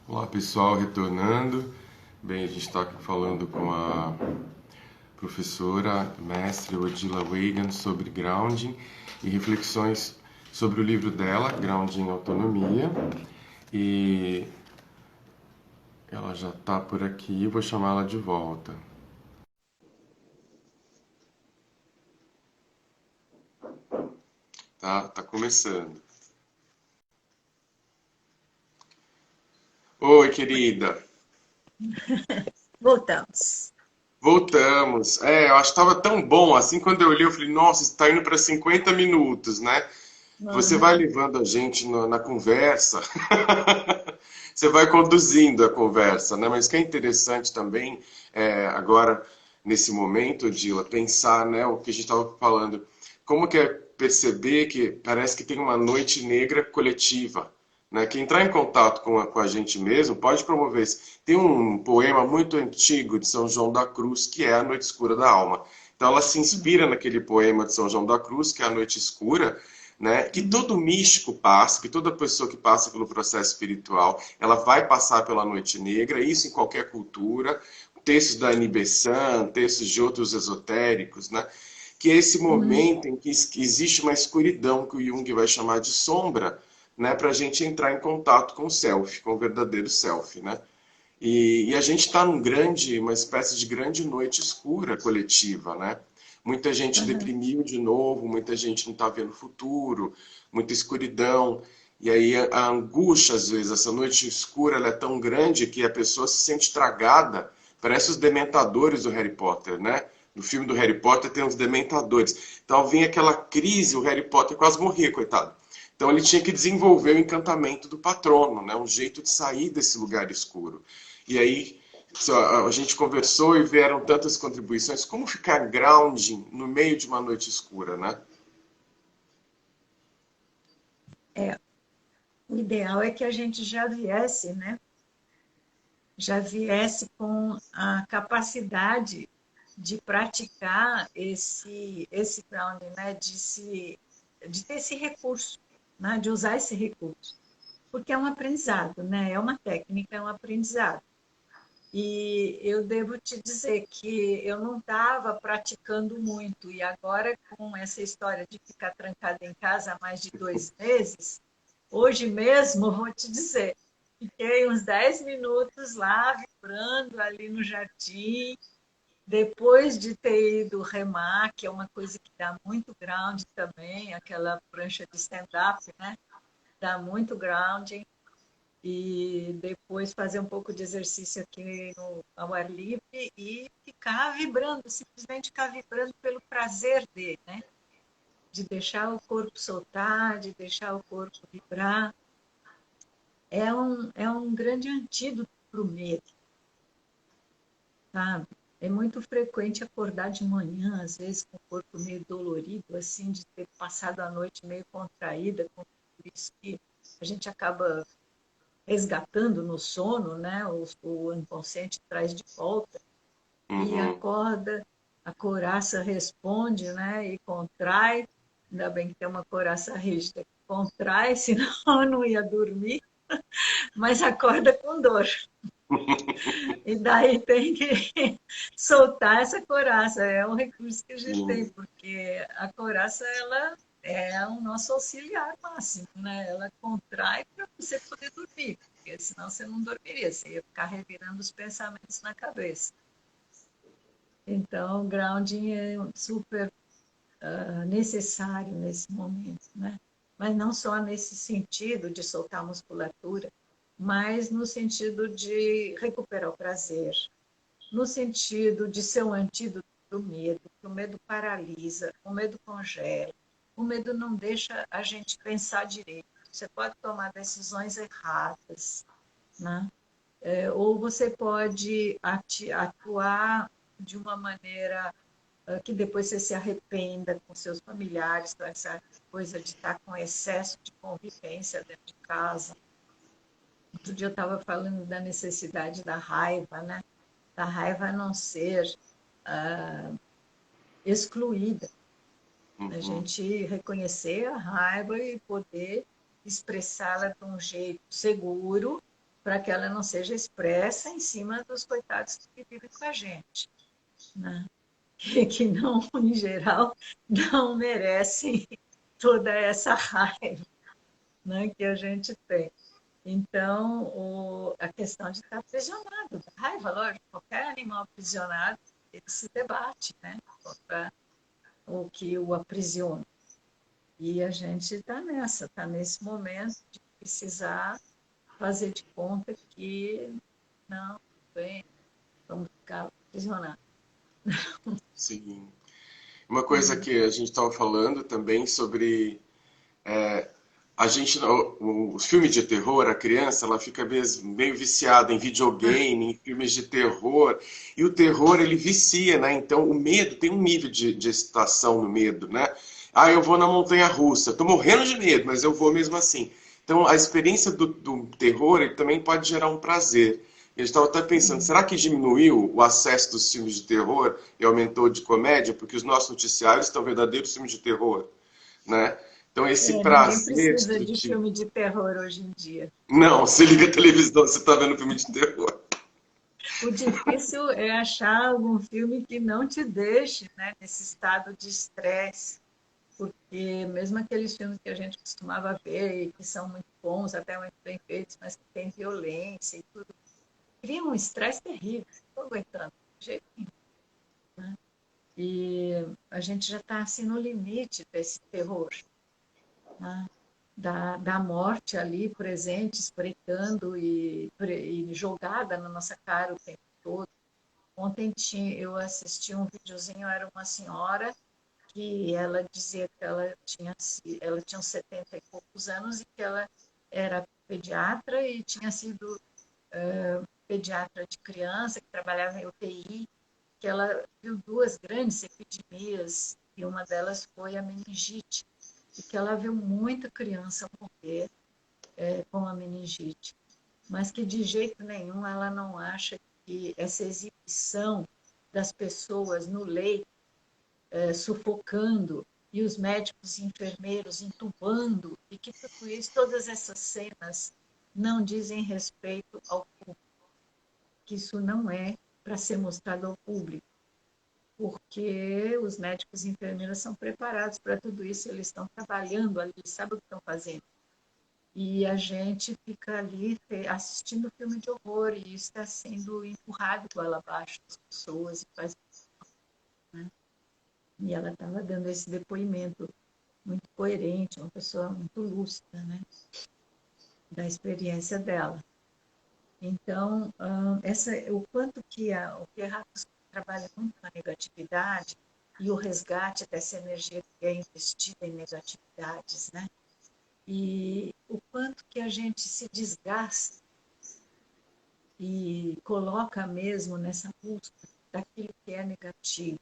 Olá pessoal, retornando. Bem, a gente está aqui falando com a professora, mestre Odila Weigand sobre grounding e reflexões sobre o livro dela, Grounding em Autonomia. E ela já está por aqui, vou chamá-la de volta. Tá começando. Oi, querida. Voltamos. Voltamos. Eu acho que estava tão bom assim. Quando eu olhei, eu falei, nossa, está indo para 50 minutos, né? Você vai Uhum, levando a gente na conversa, você vai conduzindo a conversa, né? Mas o que é interessante também, agora, nesse momento, Dila, pensar, né, o que a gente estava falando, como que é perceber que parece que tem uma noite negra coletiva, né? Que entrar em contato com a gente mesmo pode promover isso. Tem um poema muito antigo de São João da Cruz, que é A Noite Escura da Alma. Então ela se inspira naquele poema de São João da Cruz, que é A Noite Escura, né? Que uhum, todo místico passa, que toda pessoa que passa pelo processo espiritual, ela vai passar pela noite negra, isso em qualquer cultura, textos da Annie Besant, textos de outros esotéricos, né? Que é esse uhum, momento em que existe uma escuridão que o Jung vai chamar de sombra, né? Para a gente entrar em contato com o self, com o verdadeiro self, né? E a gente está uma espécie de grande noite escura coletiva, né? Muita gente uhum. deprimiu de novo, muita gente não está vendo o futuro, muita escuridão. E aí a angústia, às vezes, essa noite escura, ela é tão grande que a pessoa se sente tragada. Parece os dementadores do Harry Potter, né? No filme do Harry Potter tem os dementadores. Então vem aquela crise, o Harry Potter quase morria, coitado. Então ele tinha que desenvolver o encantamento do patrono, né? Um jeito de sair desse lugar escuro. E aí a gente conversou e vieram tantas contribuições. Como ficar grounding no meio de uma noite escura, né? É, o ideal é que a gente já viesse, né? Já viesse com a capacidade de praticar esse grounding, né? De ter esse recurso, né? De usar esse recurso. Porque é um aprendizado, né? É uma técnica, é um aprendizado. E eu devo te dizer que eu não estava praticando muito, e agora, com essa história de ficar trancada em casa há mais de 2 meses, hoje mesmo, vou te dizer, fiquei uns 10 minutos lá, vibrando ali no jardim, depois de ter ido remar, que é uma coisa que dá muito ground também, aquela prancha de stand-up, né? Dá muito grounding e depois fazer um pouco de exercício aqui ao ar livre e ficar vibrando, simplesmente ficar vibrando pelo prazer dele, né? De deixar o corpo soltar, de deixar o corpo vibrar. É um grande antídoto para o medo, sabe? É muito frequente acordar de manhã, às vezes com o corpo meio dolorido, assim, de ter passado a noite meio contraída, por isso que a gente acaba resgatando no sono, né? O inconsciente traz de volta e Uhum. acorda, a couraça responde, né? E contrai. Ainda bem que tem uma couraça rígida que contrai, senão eu não ia dormir, mas acorda com dor. E daí tem que soltar essa couraça. É um recurso que a gente tem, Sim. porque a couraça ela é o nosso auxiliar máximo, né? Ela contrai para você poder dormir, porque senão você não dormiria, você ia ficar revirando os pensamentos na cabeça. Então, o grounding é super necessário nesse momento, né? Mas não só nesse sentido de soltar a musculatura, mas no sentido de recuperar o prazer, no sentido de ser um antídoto para o medo, que o medo paralisa, o medo congela, o medo não deixa a gente pensar direito. Você pode tomar decisões erradas, né? Ou você pode atuar de uma maneira que depois você se arrependa com seus familiares, com essa coisa de estar com excesso de convivência dentro de casa. Outro dia eu estava falando da necessidade da raiva, né? Da raiva não ser excluída. A Uhum. gente reconhecer a raiva e poder expressá-la de um jeito seguro, para que ela não seja expressa em cima dos coitados que vivem com a gente, né? Que não, em geral, não merecem toda essa raiva, né, que a gente tem. Então, a questão de estar aprisionado, da raiva, lógico, qualquer animal aprisionado, ele se debate, né, contra o que o aprisiona. E a gente está nesse momento de precisar fazer de conta que não, bem, vamos ficar aprisionados. Sim. Uma coisa que a gente estava falando também sobre a gente, os filmes de terror, a criança, ela fica meio viciada em videogame, em filmes de terror, e o terror, ele vicia, né? Então, o medo, tem um nível de excitação no medo, né? Ah, eu vou na montanha-russa, tô morrendo de medo, mas eu vou mesmo assim. Então, a experiência do terror, ele também pode gerar um prazer. Eu estava até pensando, será que diminuiu o acesso dos filmes de terror e aumentou de comédia? Porque os nossos noticiários estão verdadeiros filmes de terror, né? Então, esse Ninguém prazer precisa de destrutivo. filme de terror hoje em dia. Não, você liga a televisão, você está vendo filme de terror. O difícil é achar algum filme que não te deixe, né, nesse estado de estresse, porque mesmo aqueles filmes que a gente costumava ver, e que são muito bons, até muito bem feitos, mas que tem violência e tudo, cria um estresse terrível, não estou aguentando, de jeito nenhum, né? E a gente já está assim no limite desse terror, né? Da morte ali presente, espreitando e jogada na nossa cara o tempo todo. Ontem eu assisti um videozinho, era uma senhora que ela dizia que ela tinha uns 70 e poucos anos e que ela era pediatra e tinha sido pediatra de criança, que trabalhava em UTI, que ela viu duas grandes epidemias e uma delas foi a meningite, e que ela viu muita criança morrer com a meningite, mas que de jeito nenhum ela não acha que essa exibição das pessoas no leito, sufocando, e os médicos e enfermeiros entubando, e que tudo isso, todas essas cenas não dizem respeito ao público, que isso não é para ser mostrado ao público, porque os médicos e enfermeiras são preparados para tudo isso, eles estão trabalhando ali, sabem o que estão fazendo. E a gente fica ali assistindo filme de horror, e isso está sendo empurrado goela abaixo das pessoas, e faz, né? E ela estava dando esse depoimento muito coerente, uma pessoa muito lúcida, né, da experiência dela. Então, o quanto que o Pierratos trabalha muito com a negatividade e o resgate dessa energia que é investida em negatividades, né? E o quanto que a gente se desgasta e coloca mesmo nessa busca daquilo que é negativo,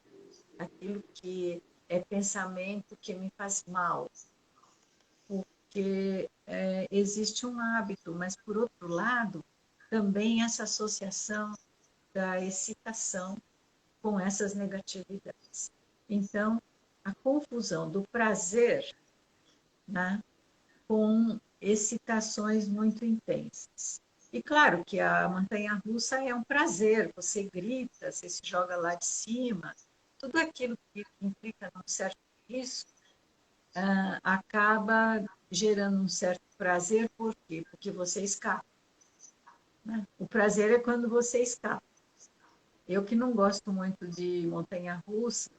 daquilo que é pensamento que me faz mal, porque existe um hábito, mas por outro lado, também essa associação da excitação com essas negatividades. Então, a confusão do prazer, né, com excitações muito intensas. E claro que a montanha-russa é um prazer, você grita, você se joga lá de cima, tudo aquilo que implica num certo risco acaba gerando um certo prazer, por quê? Porque você escapa, né? O prazer é quando você escapa. Eu que não gosto muito de montanha-russa,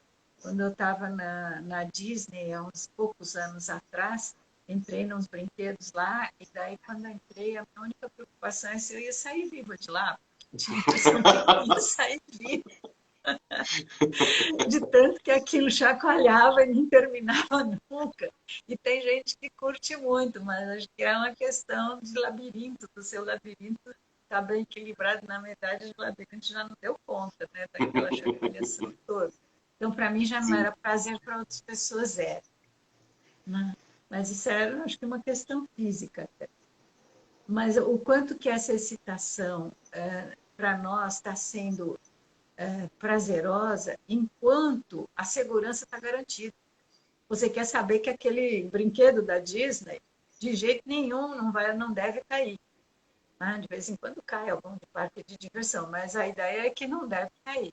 quando eu estava na Disney, há uns poucos anos atrás, entrei nos brinquedos lá, e daí, quando eu entrei, a minha única preocupação é se eu ia sair viva de lá. Tinha a impressão que eu ia sair viva, de tanto que aquilo chacoalhava e não terminava nunca. E tem gente que curte muito, mas acho que é uma questão de labirinto, do seu labirinto está bem equilibrado. Na verdade, o labirinto já não deu conta, né, daquela chacoalhação toda. Então, para mim, já não Sim. era prazer, para outras pessoas era, né? Mas isso era, acho que, uma questão física até. Mas o quanto que essa excitação, para nós, está sendo prazerosa, enquanto a segurança está garantida. Você quer saber que aquele brinquedo da Disney, de jeito nenhum, não deve cair. né? De vez em quando cai algum de parque de diversão, mas a ideia é que não deve cair.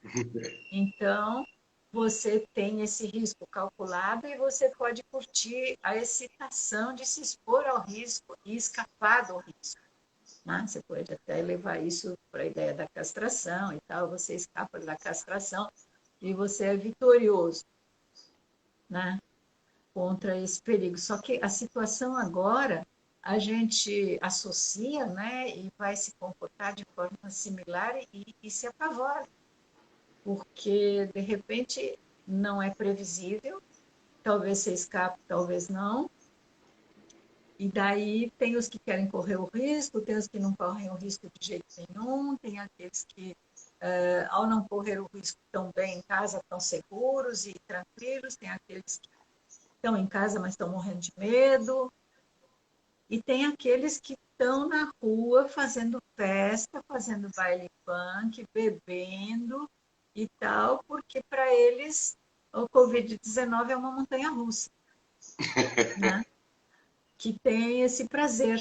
Então, você tem esse risco calculado e você pode curtir a excitação de se expor ao risco e escapar do risco. Né? Você pode até levar isso para a ideia da castração e tal, você escapa da castração e você é vitorioso, né? Contra esse perigo. Só que a situação agora, a gente associa, né, e vai se comportar de forma similar e se apavora, porque, de repente, não é previsível, talvez você escape, talvez não, e daí tem os que querem correr o risco, tem os que não correm o risco de jeito nenhum, tem aqueles que, ao não correr o risco, estão bem em casa, estão seguros e tranquilos, tem aqueles que estão em casa, mas estão morrendo de medo, e tem aqueles que estão na rua fazendo festa, fazendo baile funk, bebendo e tal, porque para eles o Covid-19 é uma montanha-russa, né? Que tem esse prazer.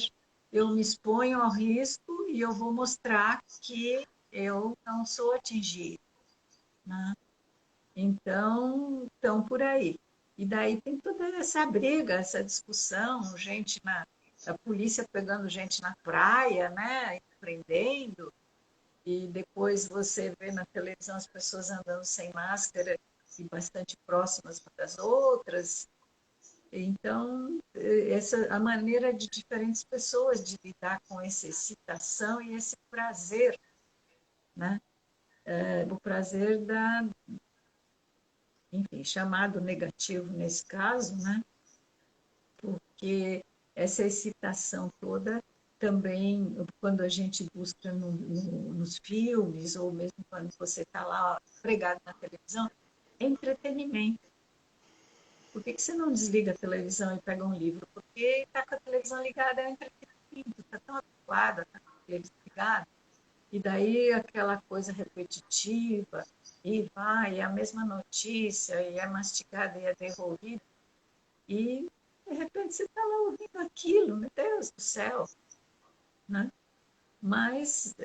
Eu me exponho ao risco e eu vou mostrar que eu não sou atingido, né? Então, estão por aí. E daí tem toda essa briga, essa discussão, a polícia pegando gente na praia, né, e prendendo, e depois você vê na televisão as pessoas andando sem máscara e bastante próximas umas das outras. Então, a maneira de diferentes pessoas de lidar com essa excitação e esse prazer, né? O prazer enfim, chamado negativo nesse caso, né? Porque essa excitação toda também, quando a gente busca nos filmes, ou mesmo quando você está lá pregado na televisão, é entretenimento. Por que você não desliga a televisão e pega um livro? Porque está com a televisão ligada é um entretenimento, está tão habituada, está com a televisão ligada, e daí aquela coisa repetitiva, e vai, é a mesma notícia, e é mastigada e é devolvida, e de repente você está lá ouvindo aquilo, meu Deus do céu, né? Mas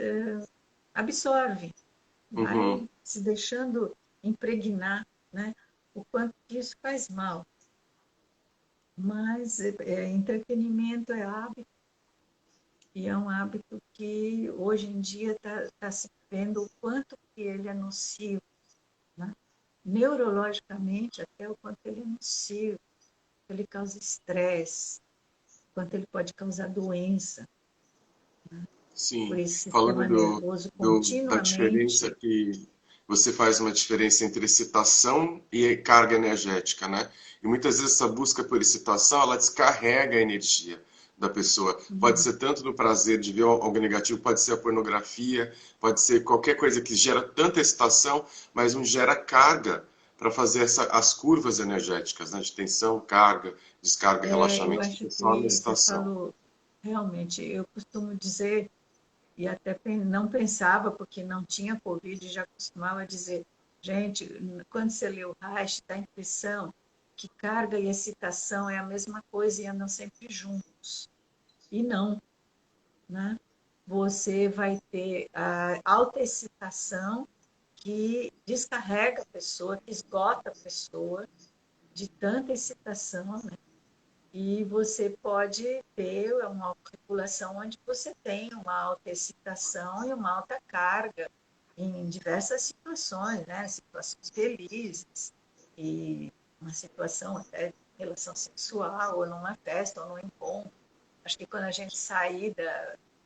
absorve, Uhum. vai se deixando impregnar, né? O quanto isso faz mal. Mas entretenimento é hábito, e é um hábito que hoje em dia está se vendo o quanto que ele é nocivo, né? Neurologicamente, até o quanto ele é nocivo, ele causa estresse, quanto ele pode causar doença, por Sim, esse falando sistema nervoso da diferença continuamente. que você faz uma diferença entre excitação e carga energética, né? E muitas vezes essa busca por excitação, ela descarrega a energia da pessoa. Pode ser tanto no prazer de ver algo negativo, pode ser a pornografia, pode ser qualquer coisa que gera tanta excitação, mas não gera carga para fazer as curvas energéticas, né? De tensão, carga, descarga, Eu relaxamento, acho só na que você excitação. falou, realmente, eu costumo dizer, e até não pensava, porque não tinha Covid, já costumava dizer, gente, quando você lê o Reich, dá a impressão que carga e excitação é a mesma coisa e andam sempre juntos. E não, né? Você vai ter a alta excitação que descarrega a pessoa, que esgota a pessoa de tanta excitação, né? E você pode ter uma autorregulação onde você tem uma alta excitação e uma alta carga em diversas situações, né? Situações felizes e uma situação até de relação sexual, ou numa festa, ou num encontro. Acho que quando a gente sair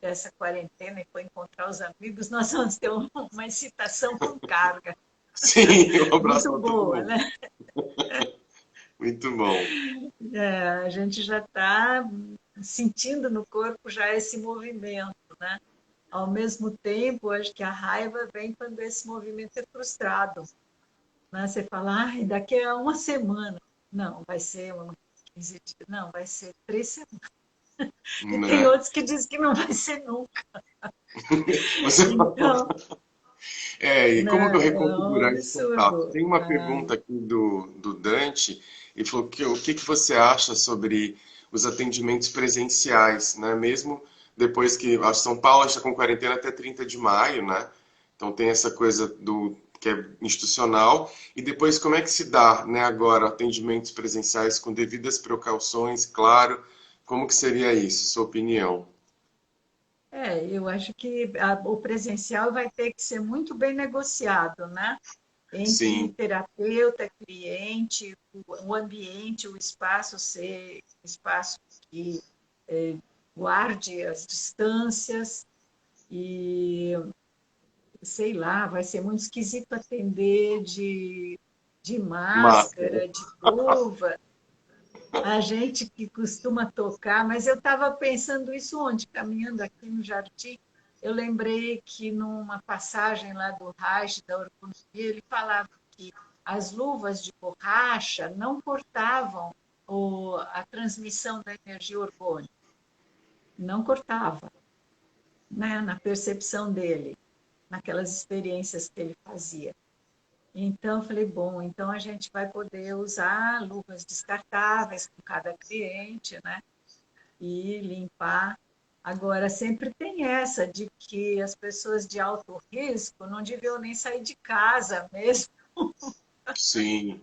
dessa quarentena e for encontrar os amigos, nós vamos ter uma excitação com carga. Sim, um abraço Muito para todo boa, mundo. né? Muito bom. A gente já está sentindo no corpo já esse movimento, né? Ao mesmo tempo, acho que a raiva vem quando esse movimento é frustrado, né? Você fala, ai, daqui a uma semana. Não, vai ser 15 dias. Não, vai ser 3 semanas. E tem Né? outros que dizem que não vai ser nunca. Você Então, e como que eu né, é um reconfigurar esse contato? absurdo. Tem uma pergunta aqui do Dante, ele falou que o que você acha sobre os atendimentos presenciais, né? Mesmo depois que a São Paulo está com quarentena até 30 de maio, né? Então tem essa coisa do que é institucional. E depois como é que se dá, né, agora atendimentos presenciais com devidas precauções, claro. Como que seria isso, sua opinião? Eu acho que o presencial vai ter que ser muito bem negociado, né? Entre Sim, terapeuta, cliente, o ambiente, o espaço ser espaço que guarde as distâncias e, sei lá, vai ser muito esquisito atender de máscara. máscara, de luva, a gente que costuma tocar, mas eu estava pensando isso ontem, caminhando aqui no jardim, eu lembrei que numa passagem lá do Reich, da orgulho, ele falava que as luvas de borracha não cortavam a transmissão da energia orgânica, não cortava, né, na percepção dele, naquelas experiências que ele fazia. Então, eu falei, bom, então a gente vai poder usar luvas descartáveis com cada cliente, né? E limpar. Agora, sempre tem essa de que as pessoas de alto risco não deviam nem sair de casa mesmo, Sim,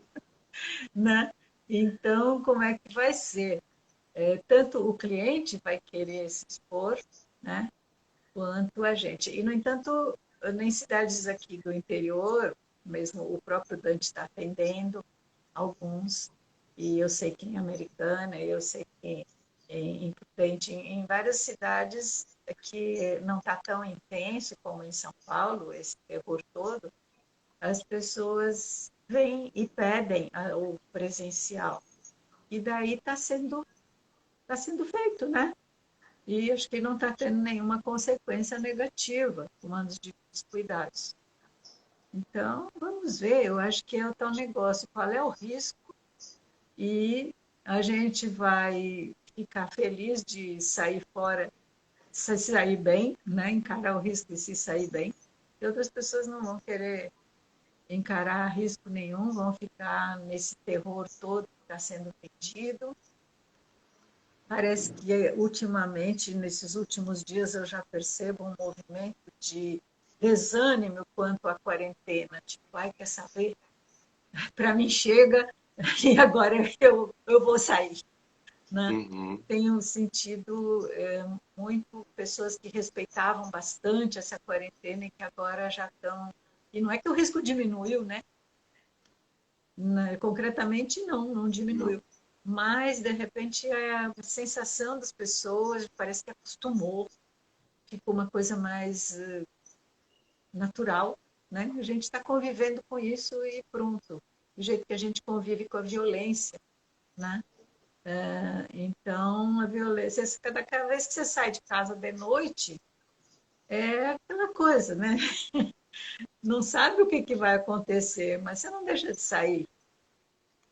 né? Então, como é que vai ser? Tanto o cliente vai querer se expor, né? Quanto a gente. E, no entanto, em cidades aqui do interior, mesmo o próprio Dante está atendendo alguns, e eu sei que em Americana, eu sei que em Prudente, em várias cidades que não está tão intenso como em São Paulo, esse terror todo, as pessoas vêm e pedem o presencial. E daí tá sendo feito, né? E acho que não está tendo nenhuma consequência negativa, tomando os devidos cuidados. Então, vamos ver, eu acho que é o tal negócio, qual é o risco, e a gente vai ficar feliz de sair fora, se sair bem, né? Encarar o risco de se sair bem. E outras pessoas não vão querer encarar risco nenhum, vão ficar nesse terror todo que está sendo vendido. Parece que ultimamente, nesses últimos dias, eu já percebo um movimento de desânimo quanto à quarentena. Tipo, ai, quer saber? Para mim chega e agora eu vou sair, né? uhum, Tenho sentido muito pessoas que respeitavam bastante essa quarentena e que agora já estão... E não é que o risco diminuiu, né? Concretamente, não não. diminuiu. Mas, de repente, a sensação das pessoas parece que acostumou, ficou uma coisa mais natural, né? A gente está convivendo com isso e pronto. Do jeito que a gente convive com a violência, né? Então, a violência, cada vez que você sai de casa de noite, é aquela coisa, né? Não sabe o que, que vai acontecer, mas você não deixa de sair,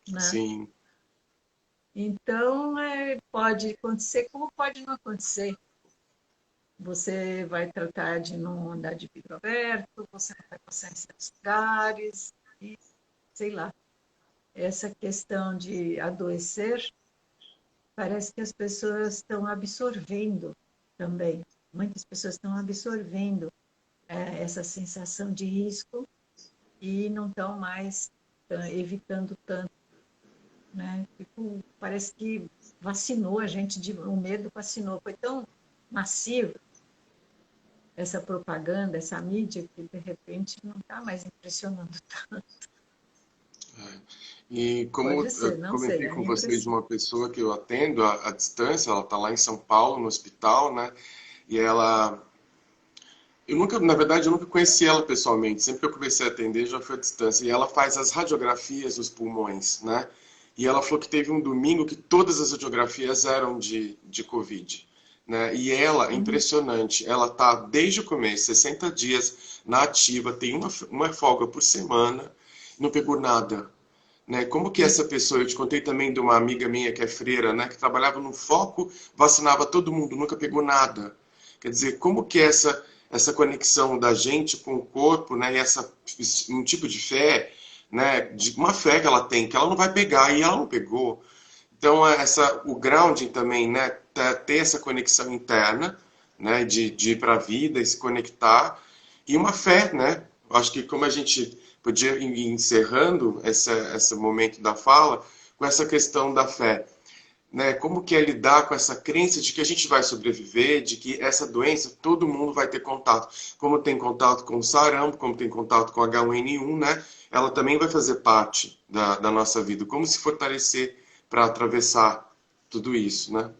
né? Sim, Então, pode acontecer como pode não acontecer. Você vai tratar de não andar de vidro aberto, você não vai passar em certos lugares, e sei lá. Essa questão de adoecer, parece que as pessoas estão absorvendo também. Muitas pessoas estão absorvendo essa sensação de risco e não estão mais evitando tanto, né? Tipo, parece que vacinou a gente, o medo vacinou. Foi tão massivo essa propaganda, essa mídia, que de repente não está mais impressionando tanto. e como Pode ser, eu não sei, comentei é a com minha você de impressão. uma pessoa que eu atendo à distância, ela está lá em São Paulo, no hospital, né? E ela, eu nunca, na verdade, eu nunca conheci ela pessoalmente. Sempre que eu comecei a atender, já foi à distância. E ela faz as radiografias dos pulmões, né? E ela falou que teve um domingo que todas as radiografias eram de Covid, né? E ela, é Uhum. impressionante, ela tá desde o começo, 60 dias na ativa, tem uma folga por semana, não pegou nada, né? Como que essa pessoa, eu te contei também de uma amiga minha que é freira, né, que trabalhava no foco, vacinava todo mundo, nunca pegou nada. Quer dizer, como que essa conexão da gente com o corpo, né, e um tipo de fé, né, de uma fé que ela tem, que ela não vai pegar e ela não pegou. Então o grounding também, né, ter essa conexão interna, né? De ir para a vida e se conectar. E uma fé, né? Acho que como a gente podia ir encerrando esse momento da fala com essa questão da fé, né? Como que é lidar com essa crença de que a gente vai sobreviver, de que essa doença todo mundo vai ter contato. Como tem contato com o sarampo, como tem contato com o H1N1, né? Ela também vai fazer parte da nossa vida. Como se fortalecer para atravessar tudo isso, né?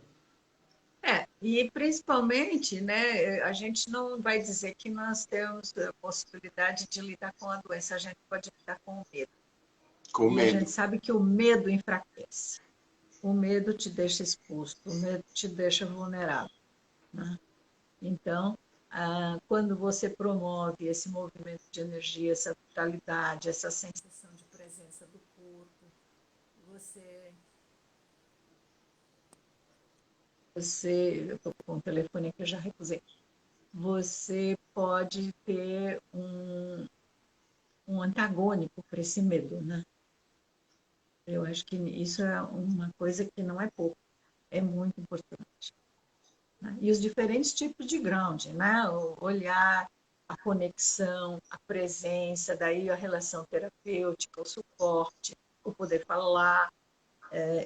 E principalmente, né, a gente não vai dizer que nós temos a possibilidade de lidar com a doença, a gente pode lidar com o medo. Com E a medo. gente sabe que o medo enfraquece. O medo te deixa exposto, o medo te deixa vulnerável, né? Então, quando você promove esse movimento de energia, essa vitalidade, essa sensação de presença do corpo, você eu estou com o telefone aqui, eu já recusei. Você pode ter um antagônico para esse medo, né? Eu acho que isso é uma coisa que não é pouco, é muito importante. Né? E os diferentes tipos de ground, né? O olhar, a conexão, a presença, daí a relação terapêutica, o suporte, o poder falar,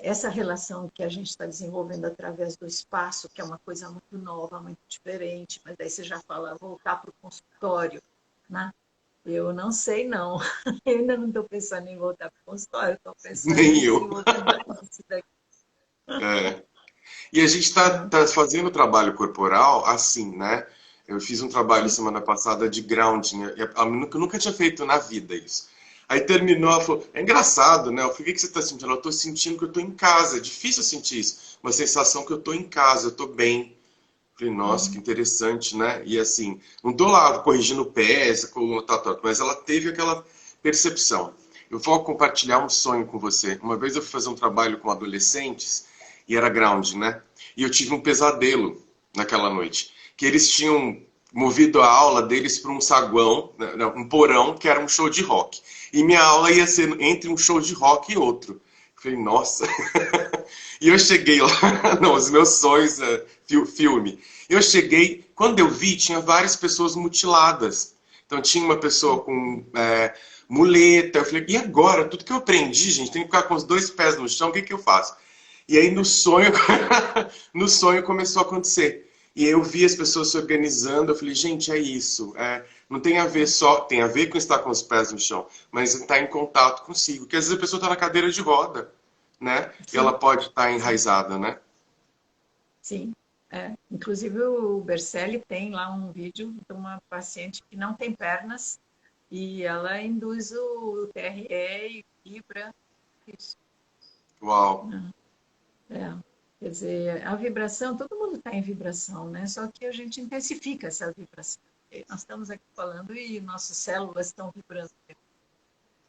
essa relação que a gente está desenvolvendo através do espaço, que é uma coisa muito nova, muito diferente, mas daí você já fala voltar para o consultório, né? Eu não sei, não. Eu ainda não estou pensando em voltar para o consultório, estou pensando Nem em eu. desenvolver mais isso daqui. É. E a gente está fazendo trabalho corporal assim, né? Eu fiz um trabalho Sim. semana passada de grounding. Eu nunca tinha feito na vida isso. Aí terminou, ela falou, é engraçado, né? Eu falei, o que você está sentindo? Eu estou sentindo que eu estou em casa. É difícil sentir isso. Uma sensação que eu estou em casa, eu estou bem. Eu falei, nossa, que interessante, né? E assim, não estou lá corrigindo o pé, essa coluna tá torta, mas ela teve aquela percepção. Eu vou compartilhar um sonho com você. Uma vez eu fui fazer um trabalho com adolescentes e era ground, né? E eu tive um pesadelo naquela noite, que eles tinham movido a aula deles para um saguão, né, um porão, que era um show de rock. E minha aula ia ser entre um show de rock e outro. Eu falei, nossa. E eu cheguei lá, não, os meus sonhos, filme. Eu cheguei, quando eu vi, tinha várias pessoas mutiladas. Então tinha uma pessoa com muleta. Eu falei, e agora? Tudo que eu aprendi, gente, tem que ficar com os dois pés no chão, o que que eu faço? E aí no sonho, no sonho começou a acontecer. E eu vi as pessoas se organizando, eu falei, gente, é isso. Não tem a ver só, tem a ver com estar com os pés no chão, mas estar em contato consigo. Porque às vezes a pessoa está na cadeira de roda, né? E ela Sim, pode estar sim, enraizada, né? sim. Inclusive, o Berceli tem lá um vídeo de uma paciente que não tem pernas e ela induz o TRE e vibra isso. Uau. Né? Quer dizer, a vibração, todo mundo está em vibração, né? Só que a gente intensifica essa vibração. Nós estamos aqui falando e nossas células estão vibrando.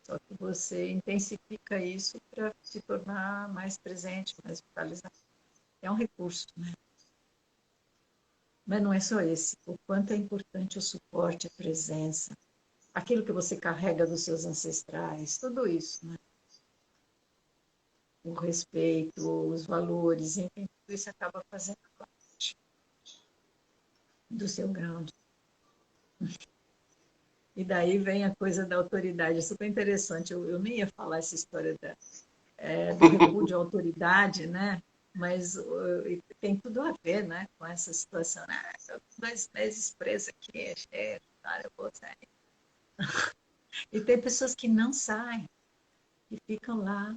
Só que você intensifica isso para se tornar mais presente, mais vitalizado. É um recurso, né? Mas não é só esse. O quanto é importante o suporte, a presença, aquilo que você carrega dos seus ancestrais, tudo isso, né? O respeito, os valores, enfim, tudo isso acaba fazendo parte do seu ground. E daí vem a coisa da autoridade, é super interessante. Eu nem ia falar essa história do repúdio à autoridade, né? Mas tem tudo a ver, né, com essa situação. Estou 2 meses presa aqui, cara, eu vou sair. E tem pessoas que não saem, que ficam lá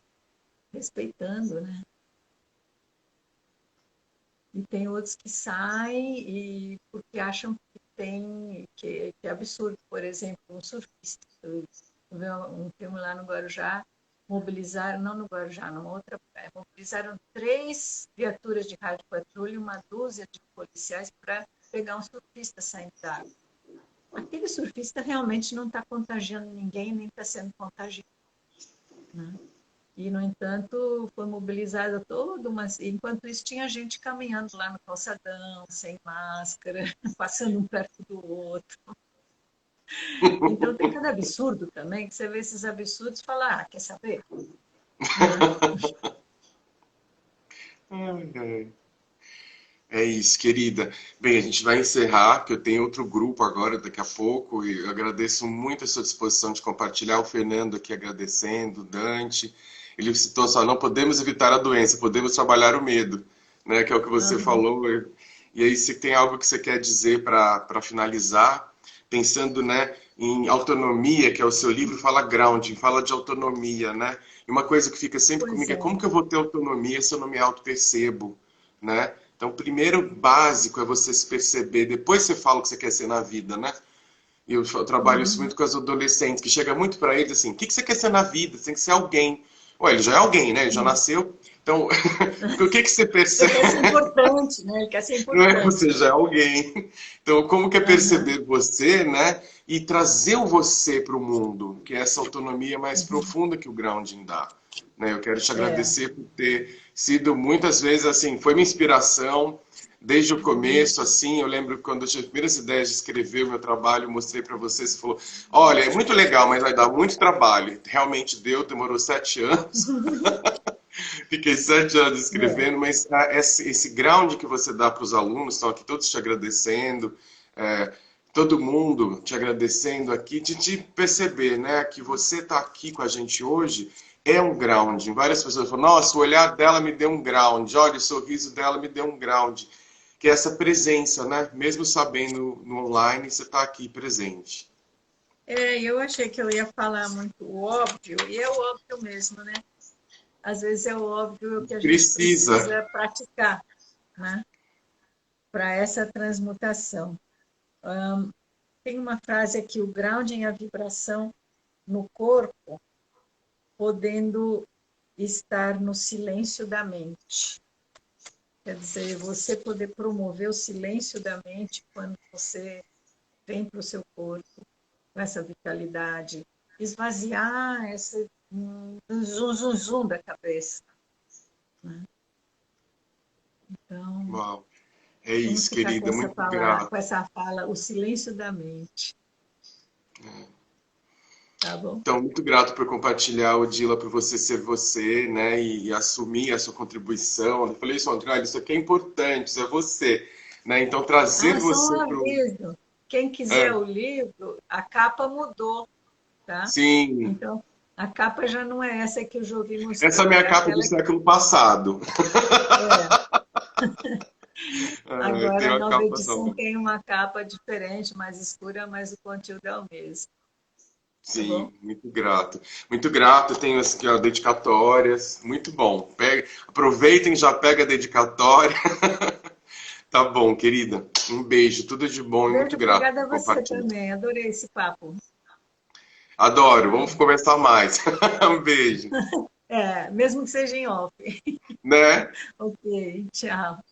respeitando, né? E tem outros que saem porque acham que que é absurdo. Por exemplo, um surfista. Eu vi um filme lá no Guarujá, mobilizaram, não no Guarujá, numa outra praia, mobilizaram 3 viaturas de rádio patrulha e uma dúzia de policiais para pegar um surfista saindo da água. Aquele surfista realmente não está contagiando ninguém, nem está sendo contagiado, né? E, no entanto, foi mobilizada toda uma... Enquanto isso, tinha gente caminhando lá no calçadão, sem máscara, passando um perto do outro. Então, tem cada absurdo também, que você vê esses absurdos e fala, quer saber? Né? Ai, ai. É isso, querida. Bem, a gente vai encerrar, que eu tenho outro grupo agora, daqui a pouco, e eu agradeço muito a sua disposição de compartilhar. O Fernando aqui agradecendo, o Dante. Ele citou só, não podemos evitar a doença, podemos trabalhar o medo, né? Que é o que você Aham. falou. E aí, se tem algo que você quer dizer para finalizar, pensando, né, em autonomia, que é o seu livro, fala grounding, fala de autonomia, né? E uma coisa que fica sempre Pois comigo é é. como que eu vou ter autonomia se eu não me auto-percebo, né? Então, primeiro básico é você se perceber, depois você fala o que você quer ser na vida, né? E eu trabalho isso Uhum. muito com as adolescentes, que chega muito para eles assim, o que você quer ser na vida? Você tem que ser alguém. Ué, ele já é alguém, né? Ele já Sim. nasceu. Então, o que você Ele percebe? quer ser importante, né? Ele quer ser Não é importante. você já é alguém. Então, como que é Aham. perceber você, né? E trazer o você para o mundo, que é essa autonomia mais Uhum. profunda que o grounding dá. Né? Eu quero te É. agradecer por ter sido muitas vezes assim, foi minha inspiração desde o Uhum. começo, assim, eu lembro quando eu tive as primeiras ideias de escrever o meu trabalho, eu mostrei para você, você falou, olha, é muito legal, mas vai dar muito trabalho. Realmente deu, demorou 7 anos. Fiquei 7 anos É. escrevendo, mas esse ground que você dá para os alunos, estão aqui todos te agradecendo, é, todo mundo te agradecendo aqui, de te perceber, né, que você está aqui com a gente hoje é um ground. Várias pessoas falam, nossa, o olhar dela me deu um ground, olha, o sorriso dela me deu um ground. Que é essa presença, né? Mesmo sabendo no online, você está aqui presente. Eu achei que eu ia falar muito óbvio, e é óbvio mesmo, né? Às vezes é óbvio que a gente Precisa. precisa praticar, né? Para essa transmutação. Tem uma frase aqui, o grounding é a vibração no corpo, podendo estar no silêncio da mente. Quer dizer, você poder promover o silêncio da mente quando você vem para o seu corpo com essa vitalidade, esvaziar esse zum, zum, zum da cabeça. Né? Então, Uau. É vamos isso, ficar querida. Muito com grato. essa fala, o silêncio da mente, tá bom? Então, muito grato por compartilhar, Odila, por você ser você, né, e assumir a sua contribuição. Eu falei isso ontem, olha, isso aqui é importante, isso é você, né? Então, trazer Ah, só um você para o... aviso. Quem quiser É, o livro, a capa mudou, tá? sim, Então, a capa já não é essa que o Jovi essa é a mostrou, minha é capa do aquela que século passado. é. Ah, eu Agora tenho a a nova capa edição nova. tem uma capa diferente, mais escura, mas o conteúdo é o mesmo, tá bom? Sim, muito grato. Muito grato, eu tenho aqui, ó, dedicatórias, muito bom. Aproveitem, já pega a dedicatória. Tá bom, querida. Um beijo, tudo de bom e muito Beijo, grato obrigada por a você compartilhar. também. Adorei esse papo. Adoro, vamos Tchau. conversar mais. Um beijo, Mesmo que seja em off. né? Ok, tchau.